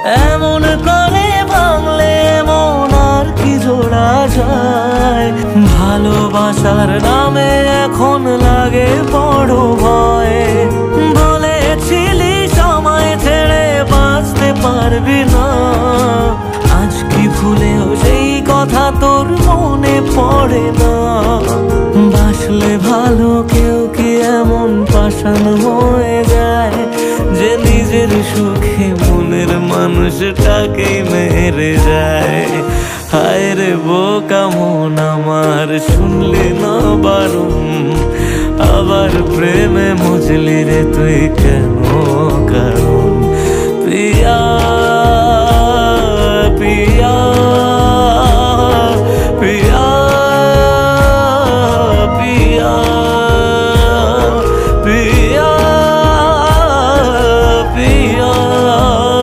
এমন করে ভাঙলে মন আর কি জোড়া যায়। ভালোবাসার নামে এখন লাগে বড় ভয়। বলেছিলি সময় ছেড়ে বাঁচতে পারবি না, আজ কি ভুলেও সেই কথা তোর মনে পড়ে না? বাসলে ভালো কেউ কি এমন পাষাণ হয়ে যায় যে নিজের সুখে মনের মানুষটাকেই মেরে যায়? হায় রে বোকা মন আমার, শুনলি না বারণ, আবার প্রেমে মজলি রে তুই কেন? কারণ তুই